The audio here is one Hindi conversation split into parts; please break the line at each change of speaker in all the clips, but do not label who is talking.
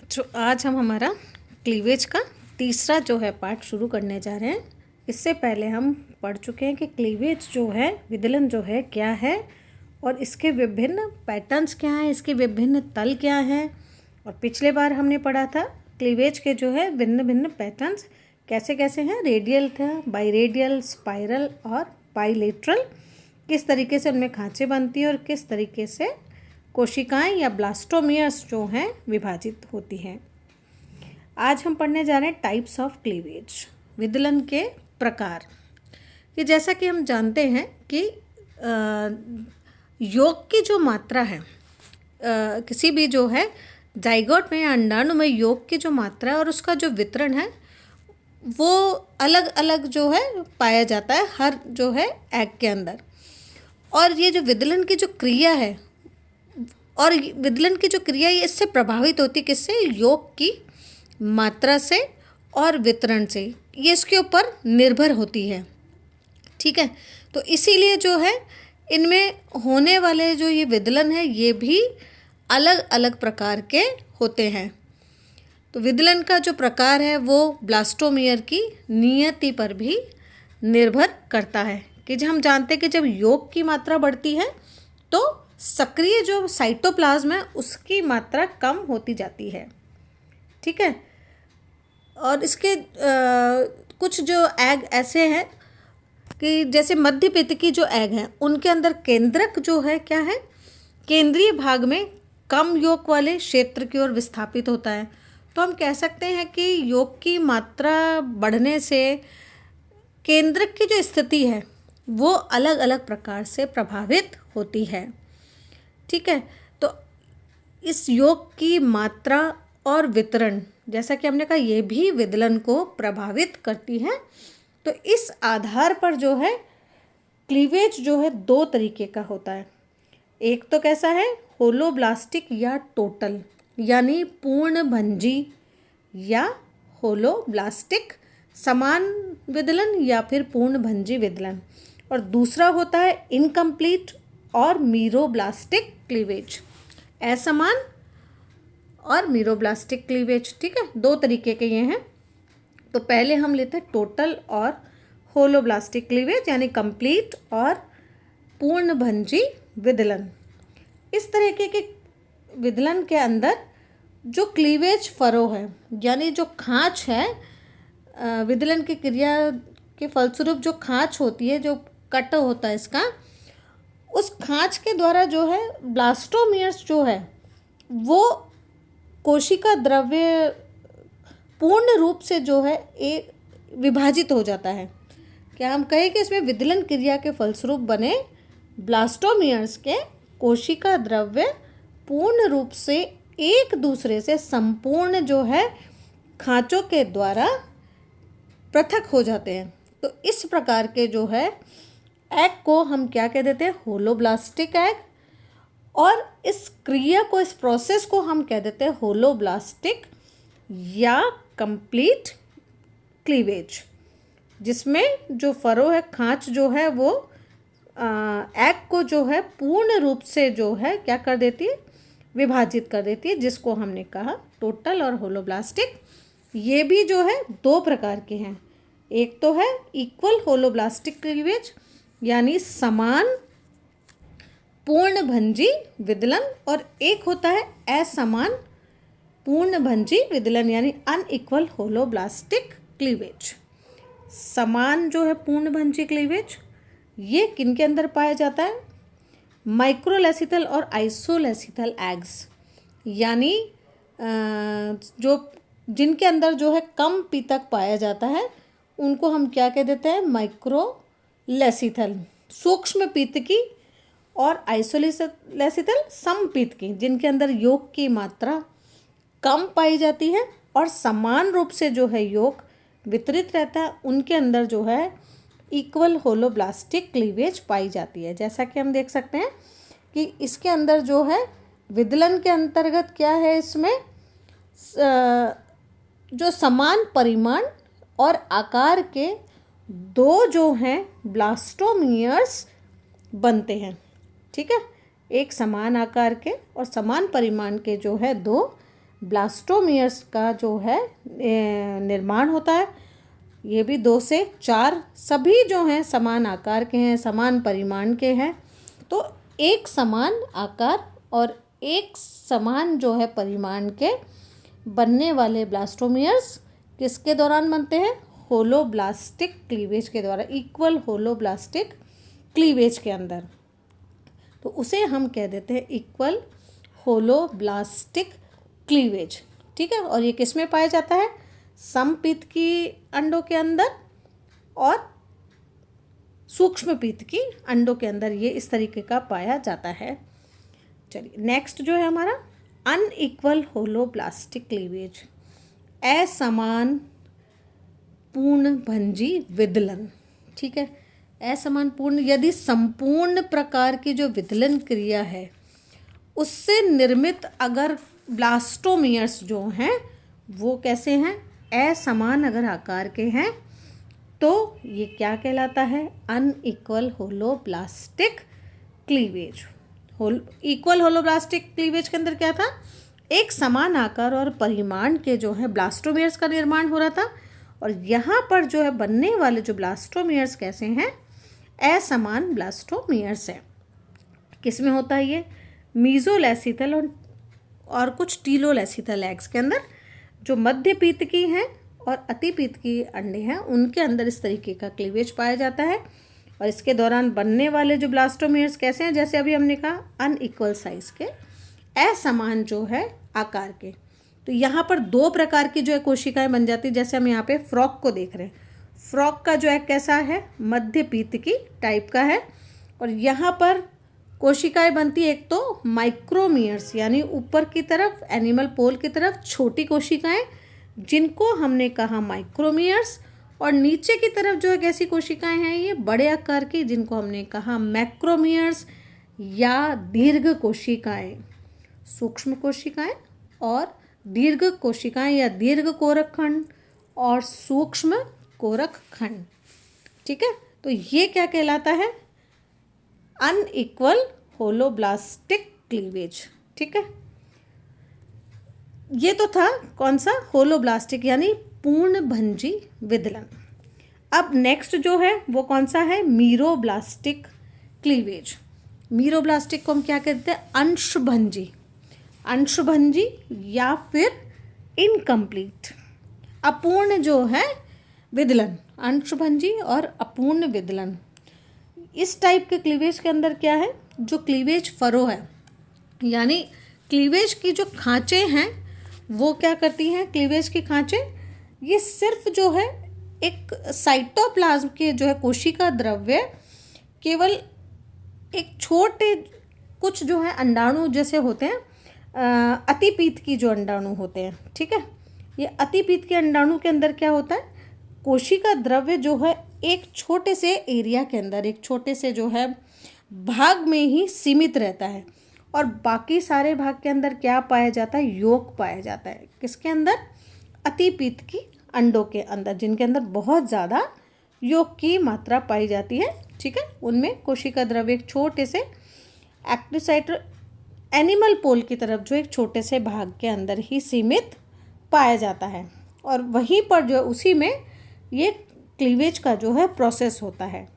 तो आज हम हमारा क्लीवेज का तीसरा जो है पार्ट शुरू करने जा रहे हैं। इससे पहले हम पढ़ चुके हैं कि क्लीवेज जो है, विदलन जो है क्या है और इसके विभिन्न पैटर्न्स क्या हैं, इसके विभिन्न तल क्या हैं। और पिछले बार हमने पढ़ा था क्लीवेज के जो है भिन्न भिन्न पैटर्न्स कैसे कैसे हैं। रेडियल था, बाईरेडियल, स्पाइरल और बाईलेटरल। किस तरीके से उनमें खांचे बनती हैं और किस तरीके से कोशिकाएं या ब्लास्टोमियर्स जो हैं विभाजित होती हैं। आज हम पढ़ने जा रहे हैं टाइप्स ऑफ क्लीवेज, विदलन के प्रकार। कि जैसा कि हम जानते हैं कि योग की जो मात्रा है, किसी भी जो है जाइगोट में या अंडाणु में योग की जो मात्रा है और उसका जो वितरण है वो अलग अलग जो है पाया जाता है हर जो है एग के अंदर। और ये जो विदलन की जो क्रिया है और विदलन की जो क्रिया ये इससे प्रभावित होती, किससे? योग की मात्रा से और वितरण से, ये इसके ऊपर निर्भर होती है। ठीक है, तो इसीलिए जो है इनमें होने वाले जो ये विदलन है ये भी अलग अलग प्रकार के होते हैं। तो विदलन का जो प्रकार है वो ब्लास्टोमियर की नियति पर भी निर्भर करता है। कि जब हम जानते हैं कि जब योग की मात्रा बढ़ती है तो सक्रिय जो साइटोप्लाज्म है उसकी मात्रा कम होती जाती है। ठीक है, और इसके कुछ जो एग ऐसे हैं कि जैसे मध्य पित्त की जो एग हैं उनके अंदर केंद्रक जो है क्या है, केंद्रीय भाग में कम योग वाले क्षेत्र की ओर विस्थापित होता है। तो हम कह सकते हैं कि योग की मात्रा बढ़ने से केंद्रक की जो स्थिति है वो अलग अलग प्रकार से प्रभावित होती है। ठीक है, तो इस योग की मात्रा और वितरण, जैसा कि हमने कहा, ये भी विदलन को प्रभावित करती है। तो इस आधार पर जो है क्लीवेज जो है दो तरीके का होता है। एक तो कैसा है, होलोब्लास्टिक या टोटल, यानी पूर्णभंजी या होलोब्लास्टिक समान विदलन या फिर पूर्णभंजी विदलन। और दूसरा होता है इनकम्प्लीट और मीरोब्लास्टिक क्लीवेज, असमान और मीरोब्लास्टिक क्लीवेज। ठीक है, दो तरीके के ये हैं। तो पहले हम लेते हैं टोटल और होलोब्लास्टिक क्लीवेज, यानी कंप्लीट और पूर्णभंजी विदलन। इस तरीके के विदलन के अंदर जो क्लीवेज फरो है, यानी जो खांच है, विदलन की क्रिया के फलस्वरूप जो खांच होती है, जो कट होता है इसका, उस खांच के द्वारा जो है ब्लास्टोमियर्स जो है वो कोशिका द्रव्य पूर्ण रूप से जो है एक विभाजित हो जाता है। क्या हम कहें कि इसमें विदलन क्रिया के फलस्वरूप बने ब्लास्टोमियर्स के कोशिका द्रव्य पूर्ण रूप से एक दूसरे से संपूर्ण जो है खांचों के द्वारा पृथक हो जाते हैं। तो इस प्रकार के जो है एग को हम क्या कह देते हैं, होलोब्लास्टिक एग। और इस क्रिया को, इस प्रोसेस को हम कह देते हैं होलोब्लास्टिक या कंप्लीट क्लीवेज, जिसमें जो फरो है, खांच जो है वो एग को जो है पूर्ण रूप से जो है क्या कर देती है, विभाजित कर देती है, जिसको हमने कहा टोटल और होलोब्लास्टिक। ये भी जो है दो प्रकार के हैं। एक तो है इक्वल होलोब्लास्टिक क्लीवेज, यानी समान पूर्णभंजी विदलन, और एक होता है असमान पूर्णभंजी विदलन, यानी अनइक्वल होलोब्लास्टिक क्लीवेज। समान जो है पूर्णभंजी क्लीवेज ये किन के अंदर पाया जाता है, माइक्रोलेसिथल और आइसोलेसिथल एग्स, यानी जो जिनके अंदर जो है कम पीतक पाया जाता है उनको हम क्या कह देते हैं, माइक्रोलेसिथल सूक्ष्म पीतकी, और आइसोलेसिथल समपीतकी, जिनके अंदर योग की मात्रा कम पाई जाती है और समान रूप से जो है योग वितरित रहता है, उनके अंदर जो है इक्वल होलोब्लास्टिक क्लीवेज पाई जाती है। जैसा कि हम देख सकते हैं कि इसके अंदर जो है विदलन के अंतर्गत क्या है, इसमें जो समान परिमाण और आकार के दो जो हैं ब्लास्टोमियर्स बनते हैं। ठीक है, एक समान आकार के और समान परिमाण के जो है दो ब्लास्टोमियर्स का जो है निर्माण होता है। ये भी 2 से 4 सभी जो हैं समान आकार के हैं, समान परिमाण के हैं। तो एक समान आकार और एक समान जो है परिमाण के बनने वाले ब्लास्टोमियर्स किसके दौरान बनते हैं? होलोब्लास्टिक क्लीवेज के द्वारा, इक्वल होलोब्लास्टिक क्लीवेज के अंदर। तो उसे हम कह देते हैं इक्वल होलोब्लास्टिक क्लीवेज। ठीक है, और ये किस में पाया जाता है? समपीतकी अंडों के अंदर और सूक्ष्मपीतकी अंडों के अंदर ये इस तरीके का पाया जाता है। चलिए नेक्स्ट जो है हमारा अनइक्वल होलोब्लास्टिक क्लीवेज, असमान पूर्णभंजी विदलन। ठीक है, असमान पूर्ण यदि संपूर्ण प्रकार की जो विदलन क्रिया है उससे निर्मित अगर ब्लास्टोमियर्स जो हैं वो कैसे हैं? असमान अगर आकार के हैं तो ये क्या कहलाता है? Unequal holoblastic cleavage. Equal holoblastic cleavage के अंदर क्या था? एक समान आकार और परिमाण के जो है ब्लास्टोमियर्स का निर्माण हो रहा था, और यहाँ पर जो है बनने वाले जो ब्लास्टोमियर्स कैसे हैं? असमान ब्लास्टोमियर्स है। किस में होता है ये? मीजोलेसिथल और कुछ टीलोलेसिथल एग्स के अंदर, जो मध्य पीतकी हैं और अतिपीतकी अंडे हैं उनके अंदर इस तरीके का क्लीवेज पाया जाता है। और इसके दौरान बनने वाले जो ब्लास्टोमियर्स कैसे हैं? जैसे अभी हमने कहा अनइक्वल साइज के, असमान जो है आकार के। तो यहाँ पर 2 प्रकार की जो है कोशिकाएं बन जाती है। जैसे हम यहाँ पे फ्रॉक को देख रहे हैं, फ्रॉक का जो है कैसा है? मध्य पीतकी टाइप का है। और यहाँ पर कोशिकाएं बनती है एक तो माइक्रोमियर्स, यानी ऊपर की तरफ एनिमल पोल की तरफ छोटी कोशिकाएं जिनको हमने कहा माइक्रोमियर्स, और नीचे की तरफ जो है कैसी कोशिकाएं हैं? ये बड़े आकार की जिनको हमने कहा मैक्रोमियर्स या दीर्घ कोशिकाएं। सूक्ष्म कोशिकाएं और दीर्घ कोशिकाएं या दीर्घ कोरक खंड और सूक्ष्म कोरक खंड। ठीक है, तो ये क्या कहलाता है? Unequal holoblastic cleavage. ठीक है, ये तो था कौन सा? होलोब्लास्टिक यानी पूर्णभंजी विदलन। अब नेक्स्ट जो है वो कौन सा है? Meroblastic cleavage. मीरोब्लास्टिक को हम क्या कहते हैं? अंशभंजी, अंशभंजी या फिर इनकम्प्लीट, अपूर्ण जो है विदलन, अंशभंजी और अपूर्ण विदलन। इस टाइप के क्लीवेज के अंदर क्या है? जो क्लीवेज फरो है, यानी क्लीवेज की जो खांचे हैं वो क्या करती हैं? क्लीवेज की खांचे ये सिर्फ जो है एक साइटोप्लाज्म के जो है कोशिका द्रव्य, केवल एक छोटे कुछ जो है अंडाणु जैसे होते हैं, अतिपीत की जो अंडाणु होते हैं। ठीक है, ये अतिपीत के अंडाणु के अंदर क्या होता है? कोशिका द्रव्य जो है एक छोटे से एरिया के अंदर, एक छोटे से जो है भाग में ही सीमित रहता है, और बाकी सारे भाग के अंदर क्या पाया जाता है? यौक पाया जाता है। किसके अंदर? अतिपीत की अंडों के अंदर, जिनके अंदर बहुत ज़्यादा यौक की मात्रा पाई जाती है। ठीक है, उनमें कोशिका द्रव्य एक छोटे से एक्टिसाइट एनिमल पोल की तरफ जो एक छोटे से भाग के अंदर ही सीमित पाया जाता है, और वहीं पर जो है उसी में ये क्लीवेज का जो है प्रोसेस होता है।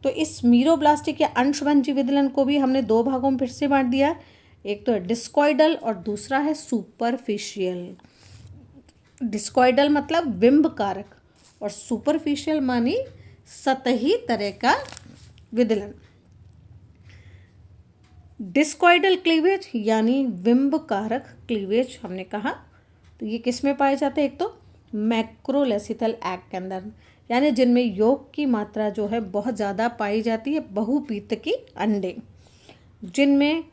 तो इस मीरोब्लास्टिक या अंशभंजी विदलन को भी हमने 2 भागों में फिर से बांट दिया। एक तो है डिस्कॉइडल और दूसरा है सुपरफिशियल। डिस्कॉइडल मतलब बिंब कारक और सुपरफिशियल मानी सतही तरह का विदलन। डिस्कॉइडल क्लीवेज यानी बिंब कारक क्लीवेज हमने कहा, तो ये किस में पाए जाते हैं? एक तो मैक्रोलेसिथल एग के अंदर, यानी जिनमें यौक की मात्रा जो है बहुत ज़्यादा पाई जाती है, बहुपीतकी अंडे जिनमें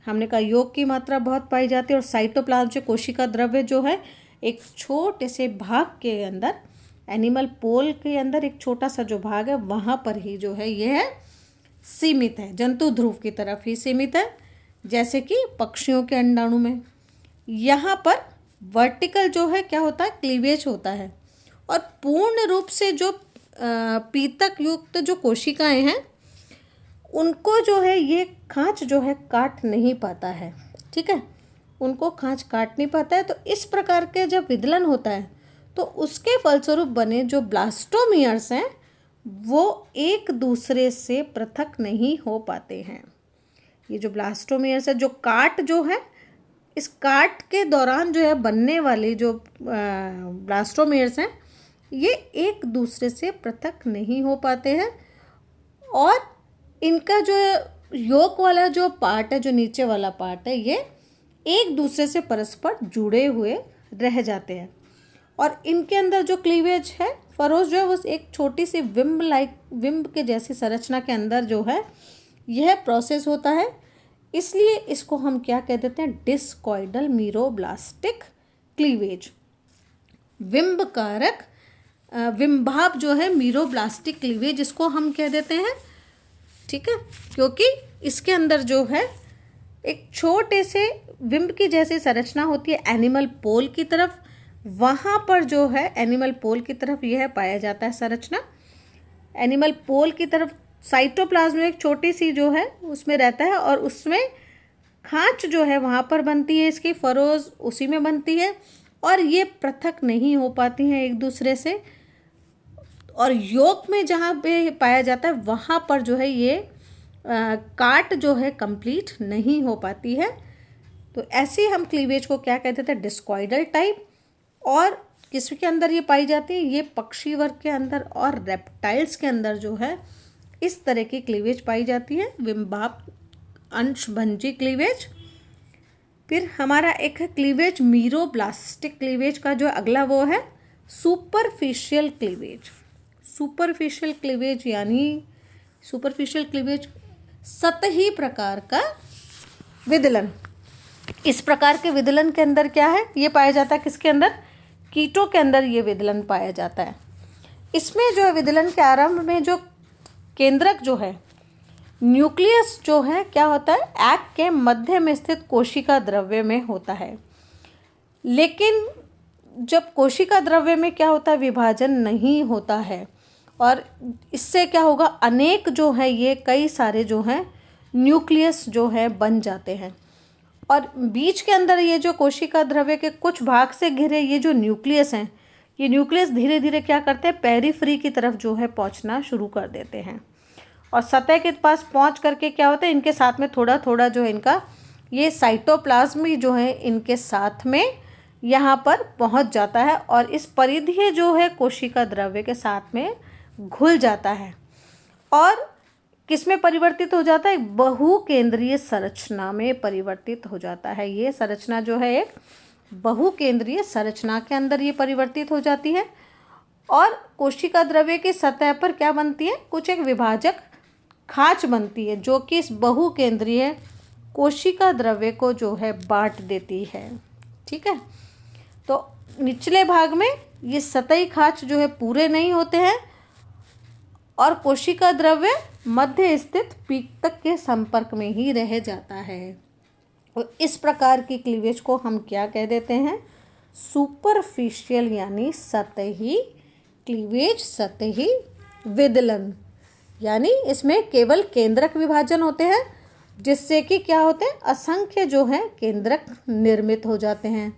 हमने कहा यौक की मात्रा बहुत पाई जाती है, और साइटोप्लाज्म से कोशिका द्रव्य जो है एक छोटे से भाग के अंदर, एनिमल पोल के अंदर एक छोटा सा जो भाग है वहाँ पर ही जो है यह सीमित है, जंतु ध्रुव की तरफ ही सीमित है, जैसे कि पक्षियों के अंडाणु में। यहाँ पर वर्टिकल जो है क्या होता है? क्लीवेज होता है, और पूर्ण रूप से जो पीतक युक्त जो कोशिकाएं हैं उनको जो है ये खांच जो है काट नहीं पाता है। ठीक है, उनको खांच काट नहीं पाता है। तो इस प्रकार के जब विदलन होता है तो उसके फलस्वरूप बने जो ब्लास्टोमियर्स हैं वो एक दूसरे से पृथक नहीं हो पाते हैं। ये जो ब्लास्टोमियर्स है, जो काट जो है, इस काट के दौरान जो है बनने वाले जो ब्लास्टोमियर्स हैं ये एक दूसरे से पृथक नहीं हो पाते हैं और इनका जो योक वाला जो पार्ट है, जो नीचे वाला पार्ट है, ये एक दूसरे से परस्पर जुड़े हुए रह जाते हैं। और इनके अंदर जो क्लीवेज है, फरोज जो है वो एक छोटी सी विम्ब के जैसी संरचना के अंदर जो है यह प्रोसेस होता है। इसलिए इसको हम क्या कह देते हैं, डिस्कॉइडल मीरोब्लास्टिक क्लीवेज। विम्ब कारक विम्भाप जो है मीरोब्लास्टिक क्लीवेज, इसको हम कह देते हैं। ठीक है, क्योंकि इसके अंदर जो है एक छोटे से विम्ब की जैसी संरचना होती है एनिमल पोल की तरफ, वहाँ पर जो है एनिमल पोल की तरफ यह पाया जाता है संरचना। एनिमल पोल की तरफ साइटोप्लाज्म में एक छोटी सी जो है उसमें रहता है और उसमें खांच जो है वहाँ पर बनती है, इसकी फरोज उसी में बनती है और ये पृथक नहीं हो पाती हैं एक दूसरे से। और योक में जहाँ पे पाया जाता है वहाँ पर जो है ये काट जो है कंप्लीट नहीं हो पाती है। तो ऐसे हम क्लीवेज को क्या कहते थे, डिस्कॉइडल टाइप। और किसके अंदर ये पाई जाती है, ये पक्षी वर्ग के अंदर और रेप्टाइल्स के अंदर जो है इस तरह की क्लीवेज पाई जाती है, विम्भाप अंशभंजी क्लीवेज। फिर हमारा एक है क्लीवेज मीरोब्लास्टिक क्लीवेज का जो अगला वो है सुपरफिशियल क्लीवेज। सुपरफिशियल क्लीवेज यानी सुपरफिशियल क्लीवेज सतही प्रकार का विदलन। इस प्रकार के विदलन के अंदर क्या है, ये पाया जाता है किसके अंदर, कीटों के अंदर ये विदलन पाया जाता है। इसमें जो है विदलन के आरंभ में जो केंद्रक जो है, न्यूक्लियस जो है क्या होता है, एग के मध्य में स्थित कोशिका द्रव्य में होता है। लेकिन जब कोशिका द्रव्य में क्या होता है, विभाजन नहीं होता है और इससे क्या होगा, अनेक जो है ये कई सारे जो हैं न्यूक्लियस जो है बन जाते हैं। और बीच के अंदर ये जो कोशिका द्रव्य के कुछ भाग से घिरे ये जो न्यूक्लियस हैं, ये न्यूक्लियस धीरे धीरे क्या करते हैं, पेरिफ्री की तरफ जो है पहुंचना शुरू कर देते हैं और सतह के पास पहुंच करके क्या होता है, इनके साथ में थोड़ा थोड़ा जो है इनका ये साइटोप्लाज्म जो है इनके साथ में यहाँ पर पहुंच जाता है और इस परिधीय जो है कोशिका द्रव्य के साथ में घुल जाता है और किस में परिवर्तित हो जाता है, बहुकेंद्रीय संरचना में परिवर्तित हो जाता है। ये संरचना जो है एक बहुकेंद्रीय संरचना के अंदर ये परिवर्तित हो जाती है और कोशिका द्रव्य की सतह पर क्या बनती है, कुछ एक विभाजक खांच बनती है जो कि इस बहुकेंद्रीय कोशिका द्रव्य को जो है बांट देती है। ठीक है, तो निचले भाग में ये सतही खांच जो है पूरे नहीं होते हैं और कोशिका द्रव्य मध्य स्थित पीक तक के संपर्क में ही रह जाता है। और इस प्रकार की क्लीवेज को हम क्या कह देते हैं, सुपरफिशियल यानी सतही क्लीवेज, सतही विदलन। यानी इसमें केवल केंद्रक विभाजन होते हैं जिससे कि क्या होते हैं, असंख्य जो है केंद्रक निर्मित हो जाते हैं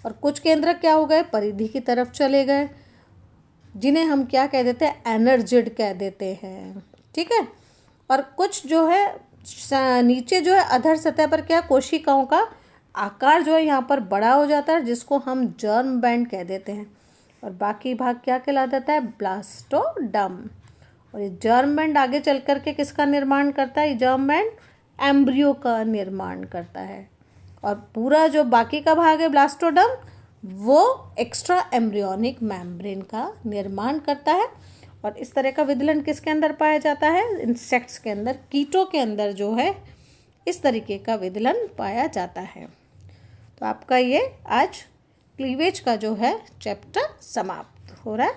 और कुछ केंद्रक क्या हो गए, परिधि की तरफ चले गए, जिन्हें हम क्या कह देते हैं, एनर्जिड कह देते हैं। ठीक है, और कुछ जो है नीचे जो है अधर सतह पर क्या, कोशिकाओं का आकार जो है यहाँ पर बड़ा हो जाता है जिसको हम जर्म बैंड कह देते हैं और बाकी भाग क्या कहला देता है, ब्लास्टोडर्म। और ये जर्म बैंड आगे चल कर के किसका निर्माण करता है, ये जर्म बैंड एम्ब्रियो का निर्माण करता है और पूरा जो बाकी का भाग है ब्लास्टोडर्म वो एक्स्ट्रा एम्ब्रियोनिक मेम्ब्रेन का निर्माण करता है। और इस तरह का विदलन किसके अंदर पाया जाता है, इंसेक्ट्स के अंदर, कीटों के अंदर जो है इस तरीके का विदलन पाया जाता है। तो आपका ये आज क्लीवेज का जो है चैप्टर समाप्त हो रहा है।